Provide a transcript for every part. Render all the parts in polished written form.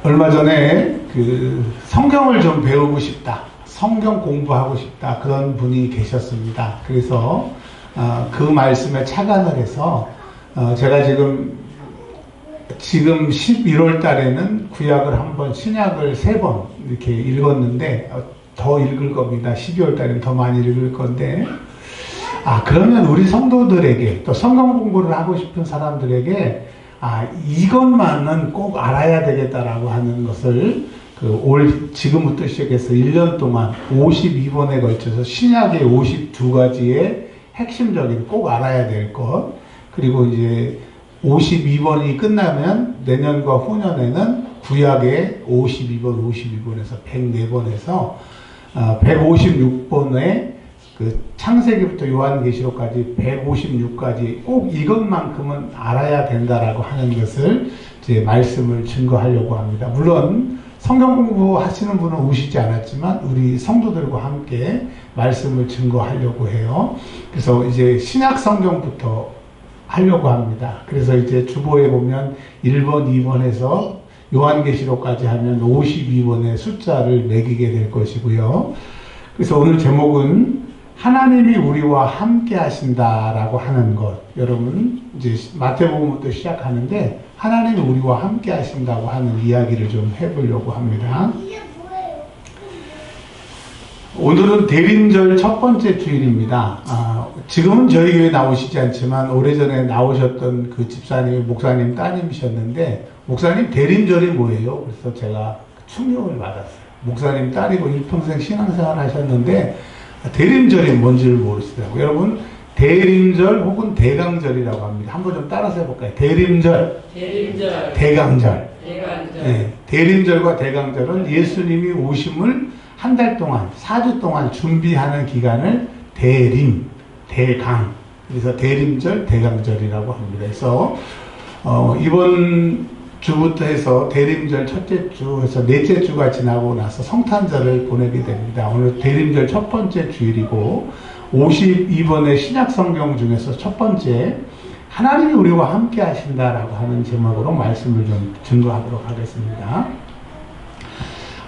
얼마 전에 그 성경을 좀 배우고 싶다, 성경 공부하고 싶다 그런 분이 계셨습니다. 그래서 그 말씀에 착안을 해서 제가 지금 11월 달에는 구약을 한 번, 신약을 3번 이렇게 읽었는데 더 읽을 겁니다. 12월 달에는 더 많이 읽을 건데 그러면 우리 성도들에게 또 성경 공부를 하고 싶은 사람들에게 이것만은 꼭 알아야 되겠다라고 하는 것을 지금부터 시작해서 1년 동안 52번에 걸쳐서 신약의 52가지의 핵심적인 꼭 알아야 될 것, 그리고 이제 52번이 끝나면 내년과 후년에는 구약의 52번에서 104번에서 156번에 그 창세기부터 요한계시록까지 156가지 꼭 이것만큼은 알아야 된다라고 하는 것을 제 말씀을 증거하려고 합니다. 물론 성경 공부하시는 분은 오시지 않았지만 우리 성도들과 함께 말씀을 증거하려고 해요. 그래서 이제 신약 성경부터 하려고 합니다. 그래서 이제 주보에 보면 1번, 2번에서 요한계시록까지 하면 52번의 숫자를 매기게 될 것이고요. 그래서 오늘 제목은 하나님이 우리와 함께 하신다라고 하는 것. 여러분, 이제 마태복음부터 시작하는데 하나님이 우리와 함께 하신다고 하는 이야기를 좀 해보려고 합니다. 오늘은 대림절 첫 번째 주일입니다. 지금은 저희 교회 나오시지 않지만 오래전에 나오셨던 그 집사님이 목사님 따님이셨는데, 목사님 대림절이 뭐예요? 그래서 제가 충격을 받았어요. 목사님 딸이고 일평생 신앙생활 하셨는데 대림절이 뭔지를 모르시더라고요. 여러분, 대림절 혹은 대강절이라고 합니다. 한번 좀 따라서 해볼까요? 대림절, 대강절. 네, 대림절과 대강절은 예수님이 오심을 한 달 동안, 4주 동안 준비하는 기간을 대강. 그래서 대림절, 대강절이라고 합니다. 그래서 이번 주부터 해서 대림절 첫째 주 해서 넷째 주가 지나고 나서 성탄절을 보내게 됩니다. 오늘 대림절 첫 번째 주일이고 52번의 신약 성경 중에서 첫 번째 하나님이 우리와 함께 하신다라고 하는 제목으로 말씀을 좀 증거하도록 하겠습니다.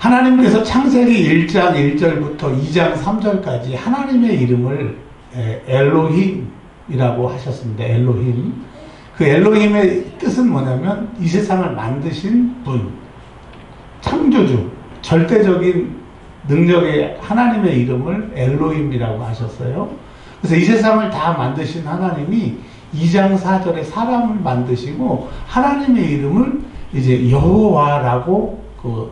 하나님께서 창세기 1장 1절부터 2장 3절까지 하나님의 이름을 엘로힘이라고 하셨습니다. 엘로힘. 그 엘로힘의 뜻은 뭐냐면 이 세상을 만드신 분, 창조주, 절대적인 능력의 하나님의 이름을 엘로힘이라고 하셨어요. 그래서 이 세상을 다 만드신 하나님이 2장 4절에 사람을 만드시고 하나님의 이름을 이제 여호와라고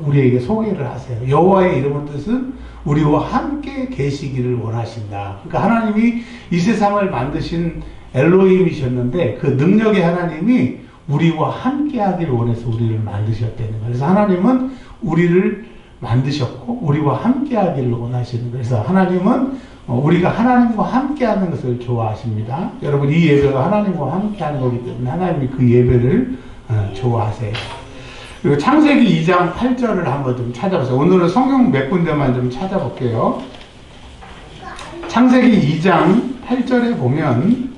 우리에게 소개를 하세요. 여호와의 이름의 뜻은 우리와 함께 계시기를 원하신다. 그러니까 하나님이 이 세상을 만드신 엘로힘이셨는데 그 능력의 하나님이 우리와 함께 하기를 원해서 우리를 만드셨다는 거예요. 그래서 하나님은 우리를 만드셨고 우리와 함께 하기를 원하시는 거예요. 그래서 하나님은 우리가 하나님과 함께 하는 것을 좋아하십니다. 여러분, 이 예배가 하나님과 함께 하는 거기 때문에 하나님이 그 예배를 좋아하세요. 그리고 창세기 2장 8절을 한번 좀 찾아보세요. 오늘은 성경 몇 군데만 좀 찾아볼게요. 창세기 2장 8절에 보면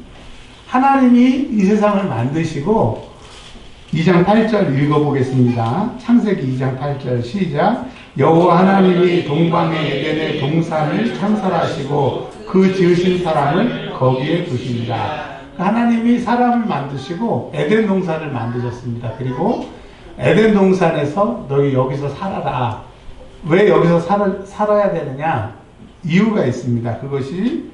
하나님이 이 세상을 만드시고 2장 8절 읽어보겠습니다. 창세기 2장 8절 시작. 여호와 하나님이 동방의 에덴의 동산을 창설하시고 그 지으신 사람을 거기에 두십니다. 하나님이 사람을 만드시고 에덴 동산을 만드셨습니다. 그리고 에덴 동산에서 너희 여기서 살아라. 왜 여기서 살아야 되느냐? 이유가 있습니다. 그것이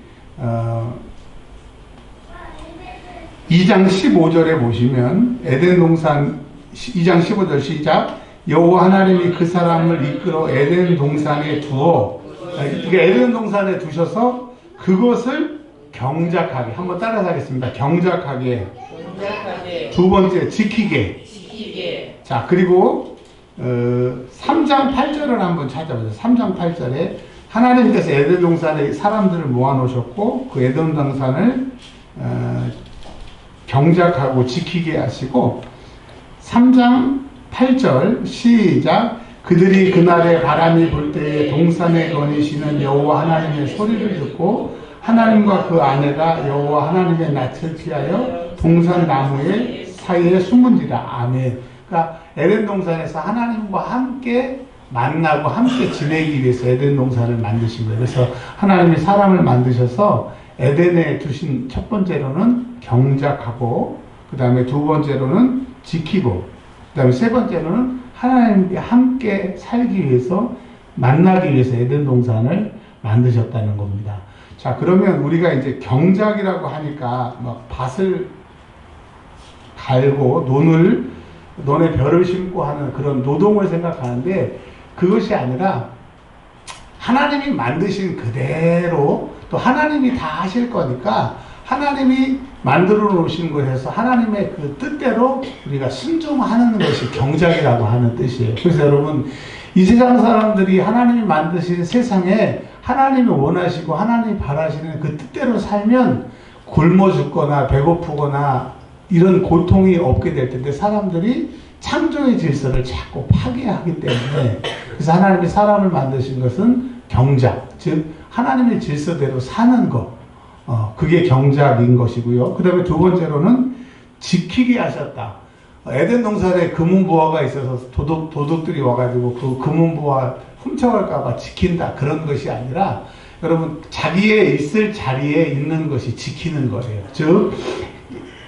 2장 15절에 보시면 에덴 동산 2장 15절 시작. 여호와 하나님이 그 사람을 이끌어 에덴 동산에 두어, 에덴 동산에 두셔서 그것을 경작하게, 한번 따라서 하겠습니다. 경작하게. 두 번째, 지키게. 자, 그리고 3장 8절을 한번 찾아보세요. 3장 8절에 하나님께서 에덴 동산에 사람들을 모아놓으셨고 그 에덴 동산을 경작하고 지키게 하시고 3장 8절 시작. 그들이 그날에 바람이 불 때에 동산에 거니시는 여호와 하나님의 소리를 듣고 하나님과 그 아내가 여호와 하나님의 낯을 피하여 동산 나무의 사이에 숨은지라. 아멘. 그러니까 에덴 동산에서 하나님과 함께 만나고 함께 지내기 위해서 에덴 동산을 만드신 거예요. 그래서 하나님이 사람을 만드셔서 에덴에 두신 첫 번째로는 경작하고, 그 다음에 두 번째로는 지키고, 그 다음에 세 번째로는 하나님과 함께 살기 위해서, 만나기 위해서 에덴 동산을 만드셨다는 겁니다. 자, 그러면 우리가 이제 경작이라고 하니까 막 밭을 갈고 논에 벼를 심고 하는 그런 노동을 생각하는데, 그것이 아니라 하나님이 만드신 그대로 또 하나님이 다 하실 거니까 하나님이 만들어 놓으신 것에서 하나님의 그 뜻대로 우리가 순종하는 것이 경작이라고 하는 뜻이에요. 그래서 여러분, 이 세상 사람들이 하나님이 만드신 세상에 하나님이 원하시고 하나님이 바라시는 그 뜻대로 살면 굶어 죽거나 배고프거나 이런 고통이 없게 될 텐데, 사람들이 창조의 질서를 자꾸 파괴하기 때문에, 그래서 하나님이 사람을 만드신 것은 경작, 즉 하나님의 질서대로 사는 것, 그게 경작인 것이고요. 그 다음에 두 번째로는 지키게 하셨다. 에덴 동산에 금은보화가 있어서 도둑들이 와가지고 그 금은보화 훔쳐갈까봐 지킨다, 그런 것이 아니라 여러분, 자기의 있을 자리에 있는 것이 지키는 거예요. 즉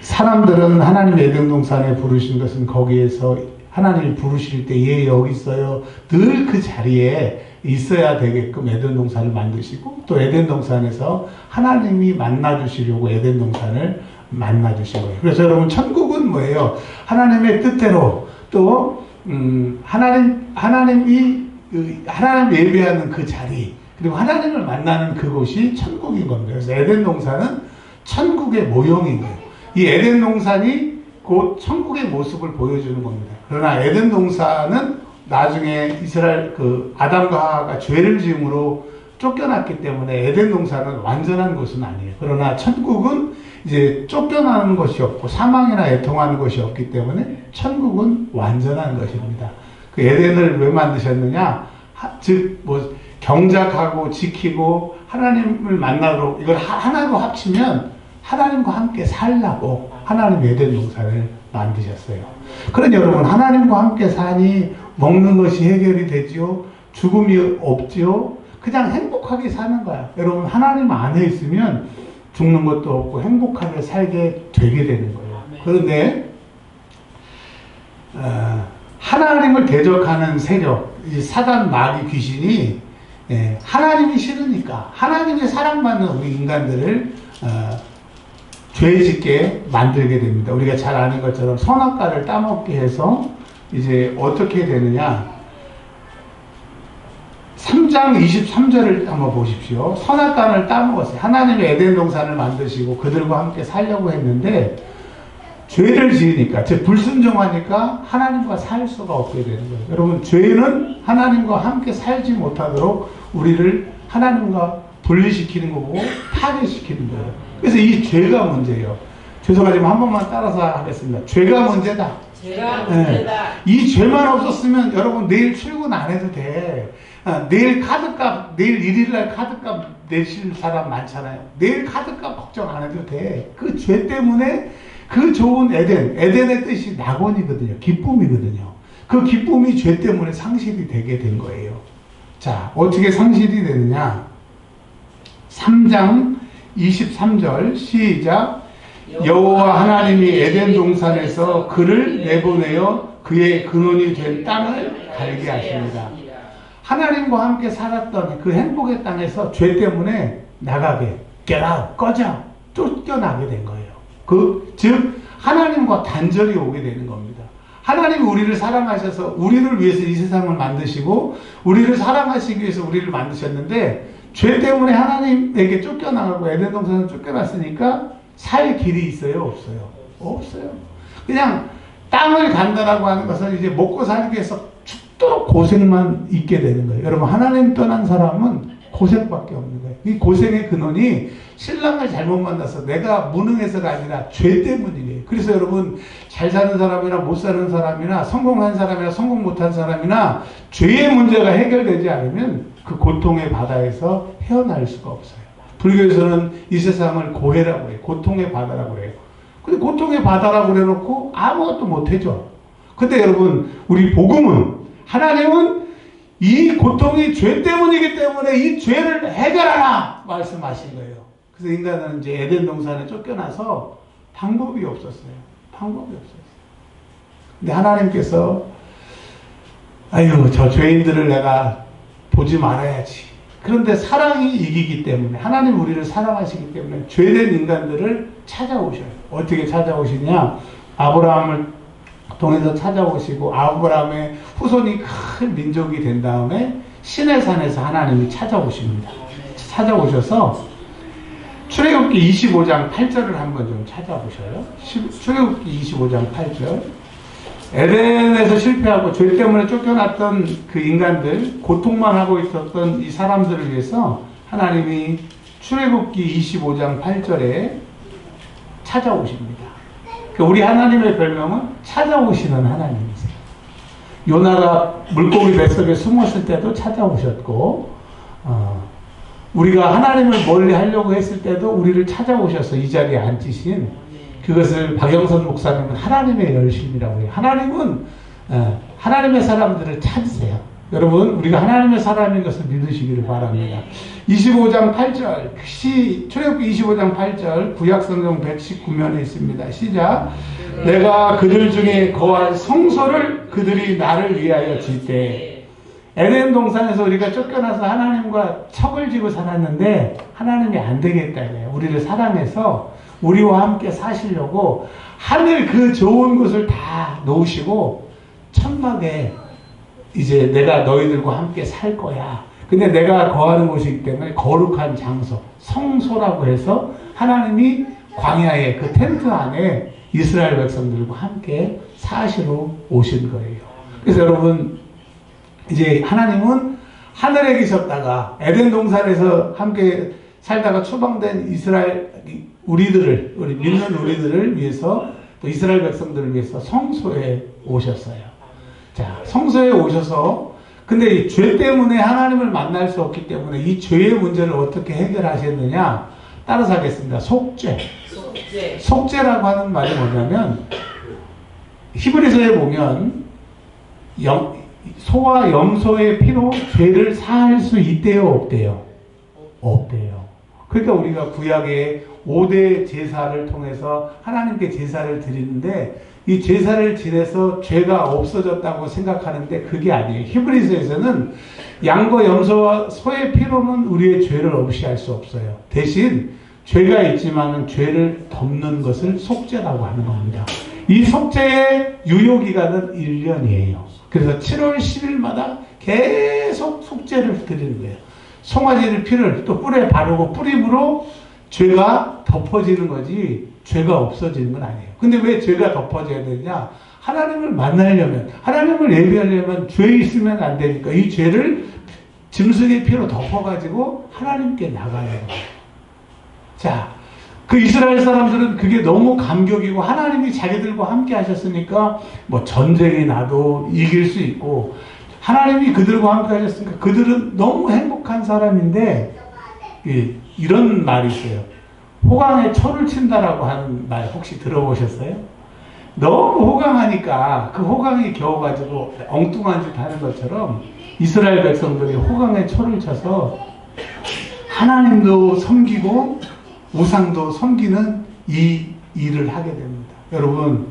사람들은 하나님 에덴 동산에 부르신 것은 거기에서 하나님이 부르실 때 얘 여기 있어요, 늘 그 자리에 있어야 되게끔 에덴 동산을 만드시고, 또 에덴 동산에서 하나님이 만나 주시려고 에덴 동산을 만나 주신 거예요. 그래서 여러분, 천국은 뭐예요? 하나님의 뜻대로, 또 하나님이 하나님 예배하는 그 자리, 그리고 하나님을 만나는 그곳이 천국인 겁니다. 그래서 에덴 동산은 천국의 모형인 거예요. 이 에덴 동산이 곧 천국의 모습을 보여주는 겁니다. 그러나 에덴 동산은 나중에 이스라엘 아담과 하와가 죄를 지음으로 쫓겨났기 때문에 에덴 동산은 완전한 곳은 아니에요. 그러나 천국은 이제 쫓겨나는 것이 없고 사망이나 애통하는 것이 없기 때문에 천국은 완전한 것입니다. 그 에덴을 왜 만드셨느냐? 즉 경작하고 지키고 하나님을 만나러, 이걸 하나로 합치면 하나님과 함께 살라고 하나님 에덴 동산을 만드셨어요. 그러니 여러분, 하나님과 함께 사니 먹는 것이 해결이 되지요, 죽음이 없지요, 그냥 행복하게 사는 거야. 여러분, 하나님 안에 있으면 죽는 것도 없고 행복하게 살게 되게 되는 거예요. 그런데 하나님을 대적하는 세력, 이 사단, 마귀, 귀신이 하나님이 싫으니까 하나님의 사랑받는 우리 인간들을 죄짓게 만들게 됩니다. 우리가 잘 아는 것처럼 선악과를 따먹게 해서 이제 어떻게 되느냐? 3장 23절을 한번 보십시오. 선악과를 따먹었어요. 하나님이 에덴 동산을 만드시고 그들과 함께 살려고 했는데 죄를 지으니까, 즉 불순종하니까 하나님과 살 수가 없게 되는 거예요. 여러분, 죄는 하나님과 함께 살지 못하도록 우리를 하나님과 분리시키는 거고 파괴시키는 거예요. 그래서 이 죄가 문제예요. 죄송하지만 한 번만 따라서 하겠습니다. 죄가 문제다. 죄가 문제다. 이 죄만 없었으면 여러분 내일 출근 안 해도 돼. 내일 카드값, 내일 일일날 카드값 내실 사람 많잖아요. 내일 카드값 걱정 안 해도 돼. 그 죄 때문에 그 좋은 에덴의 뜻이 낙원이거든요. 기쁨이거든요. 그 기쁨이 죄 때문에 상실이 되게 된 거예요. 자, 어떻게 상실이 되느냐? 3장 23절 시작. 여호와 하나님이 에덴 동산에서 그를 내보내어 그의 근원이 된 땅을 갈게 하십니다. 하나님과 함께 살았던 그 행복의 땅에서 죄 때문에 나가게, get out, 꺼져, 쫓겨나게 된 거예요. 즉 하나님과 단절이 오게 되는 겁니다. 하나님이 우리를 사랑하셔서 우리를 위해서 이 세상을 만드시고 우리를 사랑하시기 위해서 우리를 만드셨는데, 죄 때문에 하나님에게 쫓겨나가고 에덴 동산을 쫓겨났으니까 살 길이 있어요? 없어요? 없어요. 그냥 땅을 간다라고 하는 것은 이제 먹고 살기 위해서 죽도록 고생만 있게 되는 거예요. 여러분, 하나님 떠난 사람은 고생밖에 없는 거예요. 이 고생의 근원이 신랑을 잘못 만나서 내가 무능해서가 아니라 죄 때문이에요. 그래서 여러분, 잘 사는 사람이나 못 사는 사람이나 성공한 사람이나 성공 못한 사람이나 죄의 문제가 해결되지 않으면 그 고통의 바다에서 헤어날 수가 없어요. 불교에서는 이 세상을 고해라고 해요. 고통의 바다라고 해요. 근데 고통의 바다라고 해놓고 아무것도 못해줘. 근데 여러분, 우리 복음은, 하나님은 이 고통이 죄 때문이기 때문에 이 죄를 해결하라 말씀하신 거예요. 그래서 인간은 이제 에덴 동산에 쫓겨나서 방법이 없었어요. 방법이 없었어요. 근데 하나님께서 아유, 저 죄인들을 내가 보지 말아야지. 그런데 사랑이 이기기 때문에, 하나님 우리를 사랑하시기 때문에 죄된 인간들을 찾아오셔요. 어떻게 찾아오시냐? 아브라함을 통해서 찾아오시고, 아브라함의 후손이 큰 민족이 된 다음에 시내산에서 하나님이 찾아오십니다. 찾아오셔서 출애굽기 25장 8절을 한번 좀 찾아보셔요. 출애굽기 25장 8절. 에덴에서 실패하고 죄 때문에 쫓겨났던 그 인간들, 고통만 하고 있었던 이 사람들을 위해서 하나님이 출애굽기 25장 8절에 찾아오십니다. 우리 하나님의 별명은 찾아오시는 하나님이세요. 요나가 물고기 뱃속에 숨었을 때도 찾아오셨고, 우리가 하나님을 멀리 하려고 했을 때도 우리를 찾아오셔서 이 자리에 앉으신, 그것을 박영선 목사님은 하나님의 열심이라고 해요. 하나님은 하나님의 사람들을 찾으세요. 여러분, 우리가 하나님의 사람인 것을 믿으시기를 바랍니다. 25장 8절, 출애굽기 25장 8절, 구약성경 119면에 있습니다. 시작. 내가 그들 중에 거할 성소를 그들이 나를 위하여 짓되. 에덴 동산에서 우리가 쫓겨나서 하나님과 척을 지고 살았는데 하나님이 안 되겠다 이래요. 우리를 사랑해서 우리와 함께 사시려고 하늘 그 좋은 곳을 다 놓으시고 천막에 이제 내가 너희들과 함께 살 거야. 근데 내가 거하는 곳이기 때문에 거룩한 장소, 성소라고 해서 하나님이 광야의 그 텐트 안에 이스라엘 백성들과 함께 사시러 오신 거예요. 그래서 여러분, 이제 하나님은 하늘에 계셨다가 에덴 동산에서 함께 살다가 추방된 이스라엘 우리 믿는 우리들을 위해서, 또 이스라엘 백성들을 위해서 성소에 오셨어요. 자, 성소에 오셔서, 근데 이 죄 때문에 하나님을 만날 수 없기 때문에 이 죄의 문제를 어떻게 해결하셨느냐? 따라서 하겠습니다. 속죄. 속죄라고 하는 말이 뭐냐면, 히브리서에 보면 소와 염소의 피로 죄를 사할 수 있대요, 없대요? 없대요. 그러니까 우리가 구약의 5대 제사를 통해서 하나님께 제사를 드리는데, 이 제사를 지내서 죄가 없어졌다고 생각하는데 그게 아니에요. 히브리서에서는 양과 염소와 소의 피로는 우리의 죄를 없이 할 수 없어요. 대신 죄가 있지만은 죄를 덮는 것을 속죄라고 하는 겁니다. 이 속죄의 유효기간은 1년이에요. 그래서 7월 10일마다 계속 속죄를 드리는 거예요. 송아지를 피를 또 뿔에 바르고 뿌림으로 죄가 덮어지는 거지 죄가 없어지는 건 아니에요. 근데 왜 죄가 덮어져야 되냐? 하나님을 만나려면, 하나님을 예배하려면 죄 있으면 안 되니까 이 죄를 짐승의 피로 덮어가지고 하나님께 나가야 해요. 자, 그 이스라엘 사람들은 그게 너무 감격이고 하나님이 자기들과 함께 하셨으니까 뭐 전쟁이 나도 이길 수 있고 하나님이 그들과 함께 하셨으니까 그들은 너무 행복한 사람인데, 이런 말이 있어요. 호강에 초를 친다라고 하는 말 혹시 들어보셨어요? 너무 호강하니까 그 호강이 겨워가지고 엉뚱한 짓 하는 것처럼 이스라엘 백성들이 호강에 초를 쳐서 하나님도 섬기고 우상도 섬기는 이 일을 하게 됩니다. 여러분,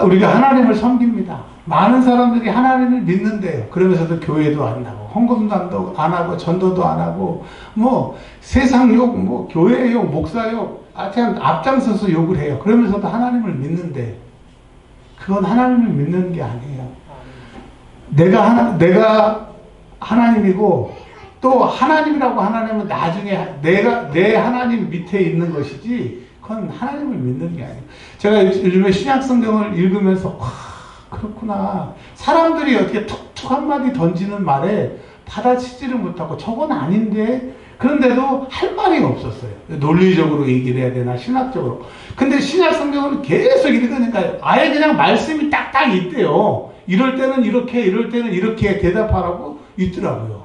우리가 하나님을 섬깁니다. 많은 사람들이 하나님을 믿는데요. 그러면서도 교회도 안 나고, 헌금도 안 하고, 전도도 안 하고, 뭐, 세상 욕, 뭐, 교회 욕, 목사 욕, 그냥 앞장서서 욕을 해요. 그러면서도 하나님을 믿는데, 그건 하나님을 믿는 게 아니에요. 내가 하나님이고, 또 하나님이라고 하나님은 나중에 내 하나님 밑에 있는 것이지, 그건 하나님을 믿는 게 아니에요. 제가 요즘에 신약성경을 읽으면서, 그렇구나. 사람들이 어떻게 툭툭 한마디 던지는 말에 받아치지를 못하고 저건 아닌데, 그런데도 할 말이 없었어요. 논리적으로 얘기를 해야 되나 신학적으로. 근데 신약성경을 계속 읽으니까 아예 그냥 말씀이 딱딱 있대요. 이럴 때는 이렇게, 이럴 때는 이렇게 대답하라고 있더라고요.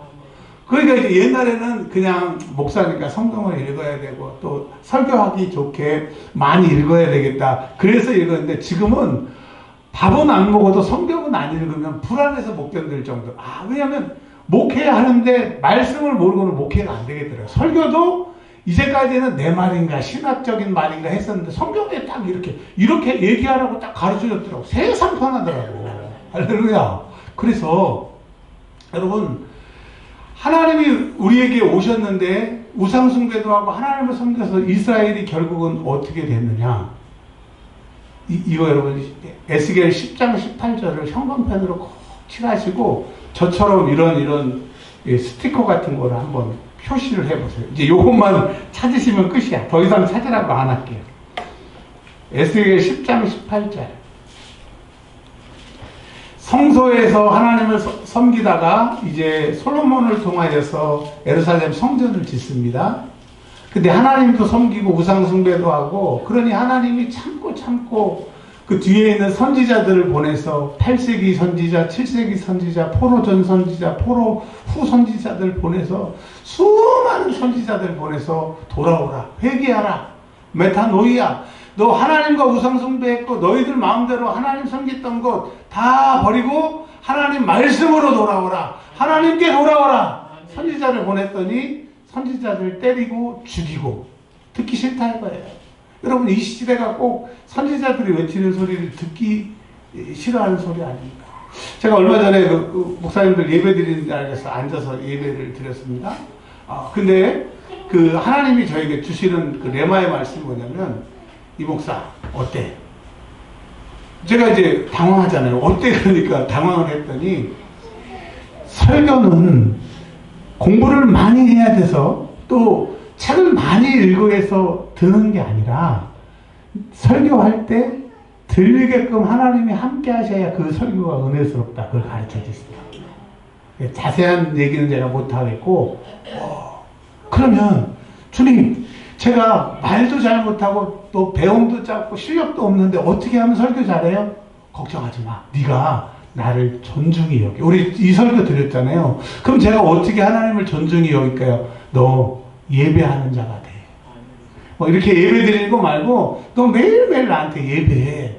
그러니까 이제 옛날에는 그냥 목사니까 성경을 읽어야 되고 또 설교하기 좋게 많이 읽어야 되겠다. 그래서 읽었는데 지금은 밥은 안 먹어도 성경은 안 읽으면 불안해서 못 견딜 정도. 왜냐면 목회해야 하는데 말씀을 모르고는 목회가 안 되겠더라고요. 설교도 이제까지는 내 말인가 신학적인 말인가 했었는데 성경에 딱 이렇게 얘기하라고 딱 가르쳐줬더라고. 세상 편하더라고. 할렐루야. 그래서 여러분, 하나님이 우리에게 오셨는데 우상숭배도 하고 하나님을 섬겨서 이스라엘이 결국은 어떻게 됐느냐. 이거 여러분 에스겔 10장 18절을 형광펜으로 꼭 칠하시고 저처럼 이런 스티커 같은 거를 한번 표시를 해보세요. 이제 요것만 찾으시면 끝이야. 더 이상 찾으라고 안 할게요. 에스겔 10장 18절. 성소에서 하나님을 섬기다가 이제 솔로몬을 통하여서 예루살렘 성전을 짓습니다. 근데 하나님도 섬기고 우상 숭배도 하고, 그러니 하나님이 참고 그 뒤에 있는 선지자들을 보내서 8세기 선지자, 7세기 선지자, 포로 전 선지자, 포로 후 선지자들 보내서 수많은 선지자들 보내서 돌아오라, 회개하라, 메타노이아, 너 하나님과 우상 숭배했고 너희들 마음대로 하나님 섬겼던 것 다 버리고 하나님 말씀으로 돌아오라, 하나님께 돌아오라. 선지자를 보냈더니 선지자들 때리고 죽이고, 듣기 싫다 이거예요. 여러분, 이 시대가 꼭 선지자들이 외치는 소리를 듣기 싫어하는 소리 아닙니까? 제가 얼마 전에 그 목사님들 예배 드리는 자리에서 앉아서 예배를 드렸습니다. 근데 그 하나님이 저에게 주시는 그 레마의 말씀이 뭐냐면, 이 목사 어때? 제가 이제 당황하잖아요. 어때? 그러니까 당황을 했더니, 설교는 공부를 많이 해야 돼서 또 책을 많이 읽어서 듣는 게 아니라 설교할 때 들리게끔 하나님이 함께 하셔야 그 설교가 은혜스럽다. 그걸 가르쳐 주시더라고요. 자세한 얘기는 제가 못하겠고, 그러면 주님, 제가 말도 잘 못하고 또 배움도 짧고 실력도 없는데 어떻게 하면 설교 잘해요? 걱정하지 마. 네가 나를 존중히 여기. 우리 이 설교 드렸잖아요. 그럼 제가 어떻게 하나님을 존중히 여길까요? 너 예배하는 자가 돼. 이렇게 예배 드리는 거 말고 너 매일매일 나한테 예배해.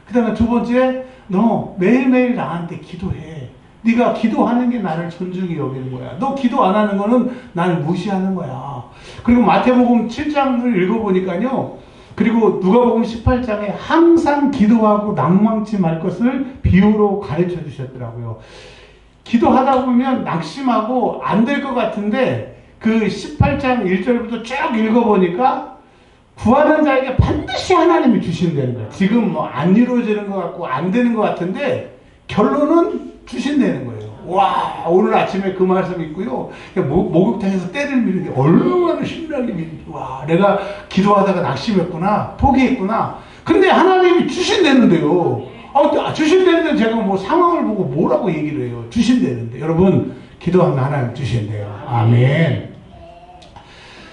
그 다음에 두 번째, 너 매일매일 나한테 기도해. 네가 기도하는 게 나를 존중히 여기는 거야. 너 기도 안 하는 거는 나를 무시하는 거야. 그리고 마태복음 7장을 읽어보니까요, 그리고 누가복음 18장에 항상 기도하고 낙망치 말 것을 비유로 가르쳐 주셨더라고요. 기도하다 보면 낙심하고 안 될 것 같은데 그 18장 1절부터 쭉 읽어보니까 구하는 자에게 반드시 하나님이 주신다는 거예요. 지금 뭐 안 이루어지는 것 같고 안 되는 것 같은데 결론은 주신다는 거예요. 와, 오늘 아침에 그 말씀 있고요. 목욕탕에서 때를 미는 게 얼마나 신나게 미는지. 와, 내가 기도하다가 낙심했구나, 포기했구나. 근데 하나님이 주신다는데요. 주신다는데 제가 뭐 상황을 보고 뭐라고 얘기를 해요. 주신다는데. 여러분, 기도하면 하나님 주신대요. 아멘.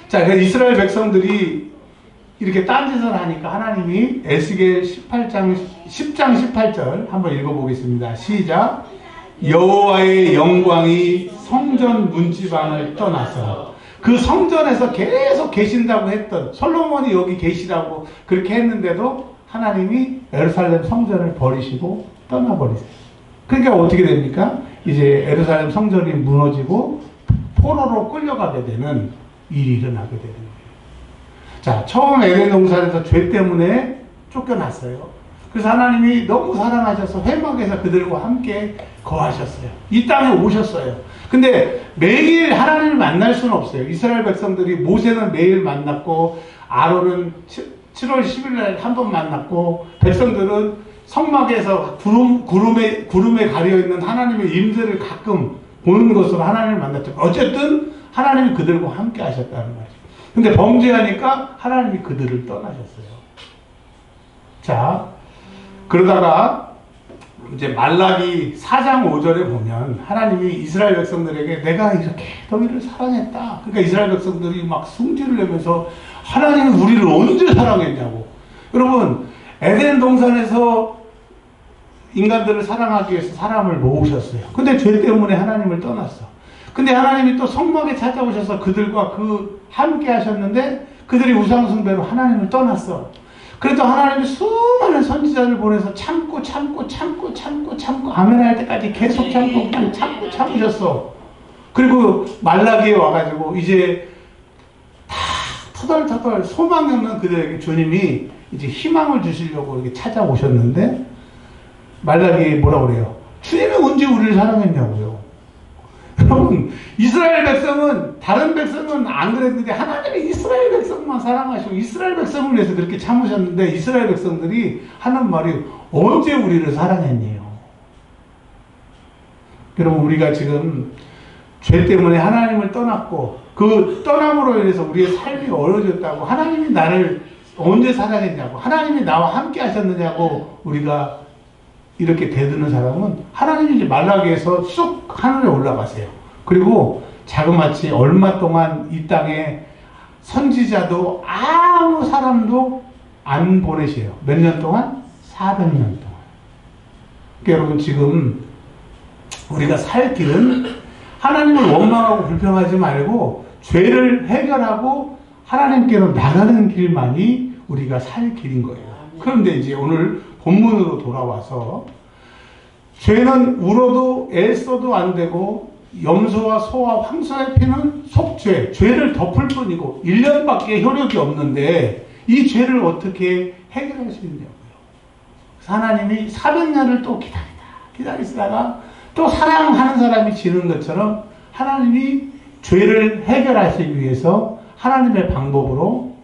자, 그 이스라엘 백성들이 이렇게 딴짓을 하니까 하나님이 에스겔 10장 18절 한번 읽어보겠습니다. 시작. 여호와의 영광이 성전 문지방을 떠나서, 그 성전에서 계속 계신다고 했던 솔로몬이 여기 계시라고 그렇게 했는데도 하나님이 예루살렘 성전을 버리시고 떠나버리세요. 그러니까 어떻게 됩니까? 이제 예루살렘 성전이 무너지고 포로로 끌려가게 되는 일이 일어나게 되는 거예요. 자, 처음 에덴 동산에서 죄 때문에 쫓겨났어요. 그래서 하나님이 너무 사랑하셔서 회막에서 그들과 함께 거하셨어요. 이 땅에 오셨어요. 근데 매일 하나님을 만날 수는 없어요. 이스라엘 백성들이 모세는 매일 만났고, 아론은 7월 10일 날 한 번 만났고, 백성들은 성막에서 구름에 가려있는 하나님의 임재를 가끔 보는 것으로 하나님을 만났죠. 어쨌든 하나님이 그들과 함께 하셨다는 말이죠. 근데 범죄하니까 하나님이 그들을 떠나셨어요. 자, 그러다가 이제 말라기 4장 5절에 보면 하나님이 이스라엘 백성들에게 내가 이렇게 너희를 사랑했다. 그러니까 이스라엘 백성들이 막 승질을 내면서 하나님이 우리를 언제 사랑했냐고. 여러분, 에덴 동산에서 인간들을 사랑하기 위해서 사람을 모으셨어요. 근데 죄 때문에 하나님을 떠났어. 근데 하나님이 또 성막에 찾아오셔서 그들과 함께 하셨는데 그들이 우상숭배로 하나님을 떠났어. 그래도 하나님이 수많은 선지자를 보내서 참고 아멘 할 때까지 계속 참고 그냥 참으셨어. 그리고 말라기에 와가지고 이제 다 터덜터덜 소망이 없는 그들에게 주님이 이제 희망을 주시려고 이렇게 찾아오셨는데 말라기에 뭐라고 그래요? 주님이 언제 우리를 사랑했냐고요. 여러분, 이스라엘 백성은 다른 백성은 안 그랬는데 하나님이 이스라엘 백성만 사랑하시고 이스라엘 백성을 위해서 그렇게 참으셨는데 이스라엘 백성들이 하는 말이 언제 우리를 사랑했니요? 여러분, 우리가 지금 죄 때문에 하나님을 떠났고 그 떠남으로 인해서 우리의 삶이 어려워졌다고 하나님이 나를 언제 사랑했냐고 하나님이 나와 함께 하셨느냐고 우리가 이렇게 대드는 사람은 하나님이 이제 말라기에서 쑥 하늘에 올라가세요. 그리고 자그마치 얼마 동안 이 땅에 선지자도 아무 사람도 안 보내셔요. 몇 년 동안? 400년 동안. 그러니까 여러분, 지금 우리가 살 길은 하나님을 원망하고 불평하지 말고 죄를 해결하고 하나님께로 나가는 길만이 우리가 살 길인 거예요. 그런데 이제 오늘 본문으로 돌아와서 죄는 울어도 애써도 안 되고 염소와 소와 황소의 피는 속죄, 죄를 덮을 뿐이고 1년밖에 효력이 없는데 이 죄를 어떻게 해결할 수 있냐고요. 하나님이 400년을 또 기다리시다가 또 사랑하는 사람이 지는 것처럼 하나님이 죄를 해결하시기 위해서 하나님의 방법으로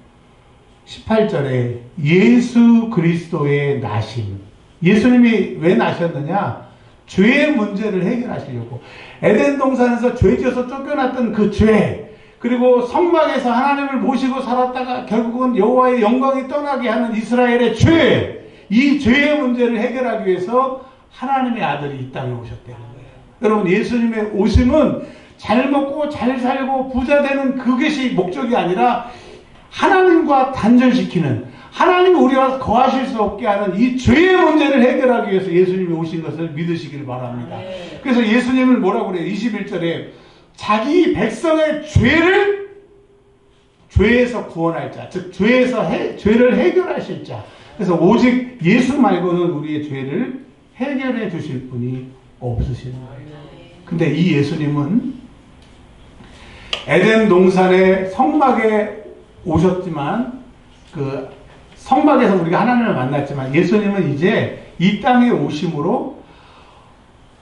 18절에 예수 그리스도의 나심. 예수님이 왜 나셨느냐? 죄의 문제를 해결하시려고. 에덴 동산에서 죄 지어서 쫓겨났던 그 죄, 그리고 성막에서 하나님을 모시고 살았다가 결국은 여호와의 영광이 떠나게 하는 이스라엘의 죄, 이 죄의 문제를 해결하기 위해서 하나님의 아들이 이 땅에 오셨다는 거예요. 여러분, 예수님의 오심은 잘 먹고 잘 살고 부자 되는 그것이 목적이 아니라 하나님과 단절시키는, 하나님이 우리와 거하실 수 없게 하는 이 죄의 문제를 해결하기 위해서 예수님이 오신 것을 믿으시길 바랍니다. 그래서 예수님을 뭐라고 그래요? 21절에 자기 백성의 죄에서 구원할 자, 즉 죄를 해결하실 자. 그래서 오직 예수 말고는 우리의 죄를 해결해 주실 분이 없으시는 거예요. 근데 이 예수님은 에덴 동산의 성막에 오셨지만 그 성막에서 우리가 하나님을 만났지만 예수님은 이제 이 땅에 오심으로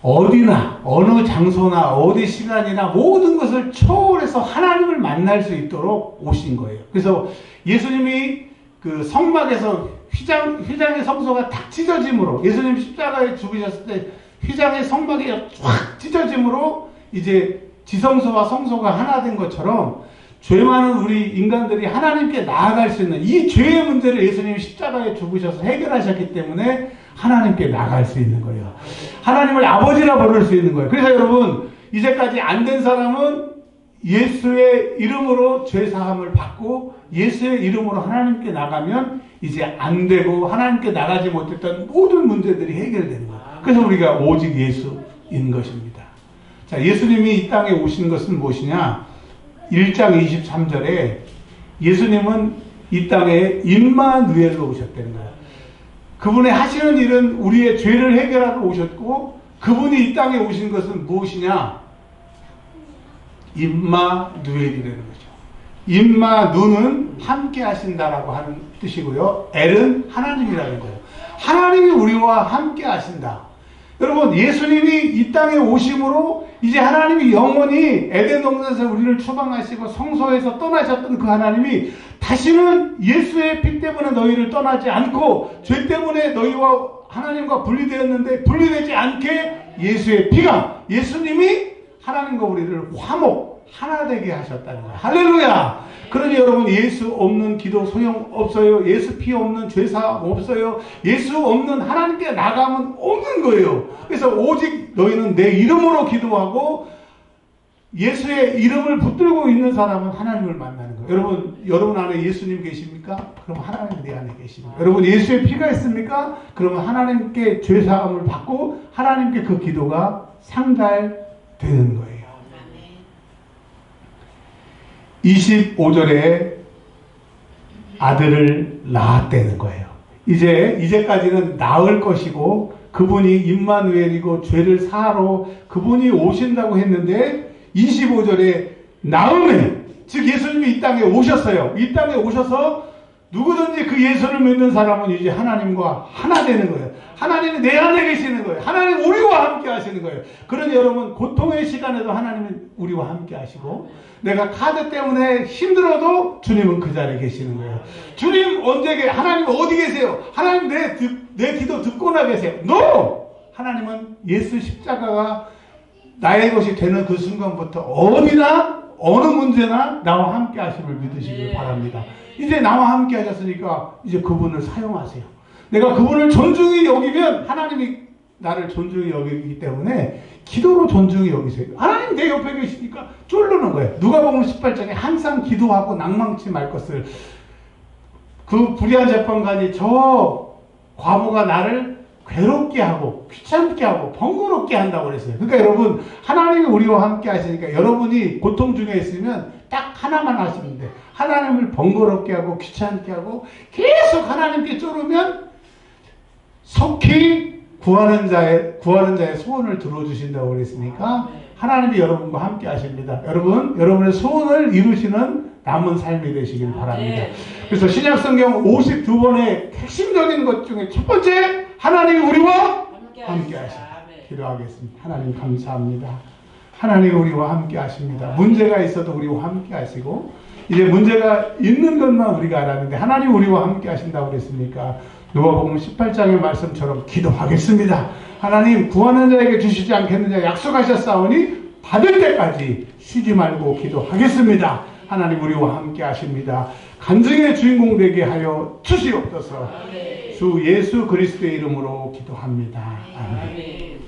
어디나 어느 장소나 어디 시간이나 모든 것을 초월해서 하나님을 만날 수 있도록 오신 거예요. 그래서 예수님이 그 성막에서 휘장의 성소가 탁 찢어짐으로, 예수님 십자가에 죽으셨을 때 휘장의 성막이 확 찢어짐으로 이제 지성소와 성소가 하나 된 것처럼 죄 많은 우리 인간들이 하나님께 나아갈 수 있는 이 죄의 문제를 예수님이 십자가에 죽으셔서 해결하셨기 때문에 하나님께 나아갈 수 있는 거예요. 하나님을 아버지라 부를 수 있는 거예요. 그래서 여러분, 이제까지 안 된 사람은 예수의 이름으로 죄 사함을 받고 예수의 이름으로 하나님께 나가면 이제 안 되고 하나님께 나가지 못했던 모든 문제들이 해결되는 거예요. 그래서 우리가 오직 예수인 것입니다. 자, 예수님이 이 땅에 오신 것은 무엇이냐? 1장 23절에 예수님은 이 땅에 임마누엘로 오셨다는 거예요. 그분의 하시는 일은 우리의 죄를 해결하러 오셨고, 그분이 이 땅에 오신 것은 무엇이냐? 임마누엘이라는 거죠. 임마누는 함께 하신다라고 하는 뜻이고요. 엘은 하나님이라는 거예요. 하나님이 우리와 함께 하신다. 여러분, 예수님이 이 땅에 오심으로 이제 하나님이 영원히 에덴 동산에서 우리를 추방하시고 성소에서 떠나셨던 그 하나님이 다시는 예수의 피 때문에 너희를 떠나지 않고 죄 때문에 너희와 하나님과 분리되었는데 분리되지 않게 예수의 피가, 예수님이 하나님과 우리를 하나 되게 하셨다는 거예요. 할렐루야! 그러니 여러분, 예수 없는 기도 소용없어요. 예수 피 없는 죄사함 없어요. 예수 없는 하나님께 나가면 없는 거예요. 그래서 오직 너희는 내 이름으로 기도하고 예수의 이름을 붙들고 있는 사람은 하나님을 만나는 거예요. 여러분 안에 예수님 계십니까? 그럼 하나님 내 안에 계십니다. 여러분, 예수의 피가 있습니까? 그러면 하나님께 죄사함을 받고 하나님께 그 기도가 상달되는 거예요. 25절에 아들을 낳았다는 거예요. 이제까지는 낳을 것이고 그분이 임마누엘이고 죄를 사하러 그분이 오신다고 했는데 25절에 나음에, 즉 예수님이 이 땅에 오셨어요. 이 땅에 오셔서 누구든지 그 예수를 믿는 사람은 이제 하나님과 하나 되는 거예요. 하나님이 내 안에 계시는 거예요. 하나님 우리와 함께 하시는 거예요. 그러니 여러분, 고통의 시간에도 하나님은 우리와 함께 하시고, 내가 카드 때문에 힘들어도 주님은 그 자리에 계시는 거예요. 주님 하나님 어디 계세요? 하나님 내 기도 듣고나 계세요? No! 하나님은 예수 십자가가 나의 것이 되는 그 순간부터 어디나 어느 문제나 나와 함께 하심을 믿으시길 바랍니다. 이제 나와 함께 하셨으니까 이제 그분을 사용하세요. 내가 그분을 존중히 여기면 하나님이 나를 존중히 여기기 때문에 기도로 존중히 여기세요. 하나님 내 옆에 계시니까 쫄르는 거예요. 누가복음 18장에 항상 기도하고 낭망치 말 것을, 그 불의한 재판관이 저 과부가 나를 괴롭게 하고 귀찮게 하고 번거롭게 한다고 그랬어요. 그러니까 여러분, 하나님이 우리와 함께 하시니까 여러분이 고통 중에 있으면 딱 하나만 하시면 돼. 하나님을 번거롭게 하고 귀찮게 하고 계속 하나님께 쫄으면 속히 구하는 자의 소원을 들어주신다고 그랬으니까 하나님이 여러분과 함께 하십니다. 여러분의 소원을 이루시는 남은 삶이 되시길 바랍니다. 그래서 신약성경 52번의 핵심적인 것 중에 첫 번째, 하나님이 우리와 함께 하십니다. 기도하겠습니다. 하나님 감사합니다. 하나님이 우리와 함께 하십니다. 문제가 있어도 우리와 함께 하시고, 이제 문제가 있는 것만 우리가 알았는데 하나님 우리와 함께 하신다고 그랬으니까 누가복음 18장의 말씀처럼 기도하겠습니다. 하나님 구하는 자에게 주시지 않겠느냐 약속하셨사오니 받을 때까지 쉬지 말고 기도하겠습니다. 하나님 우리와 함께 하십니다. 간증의 주인공 되게 하여 주시옵소서. 주 예수 그리스도의 이름으로 기도합니다. 아멘.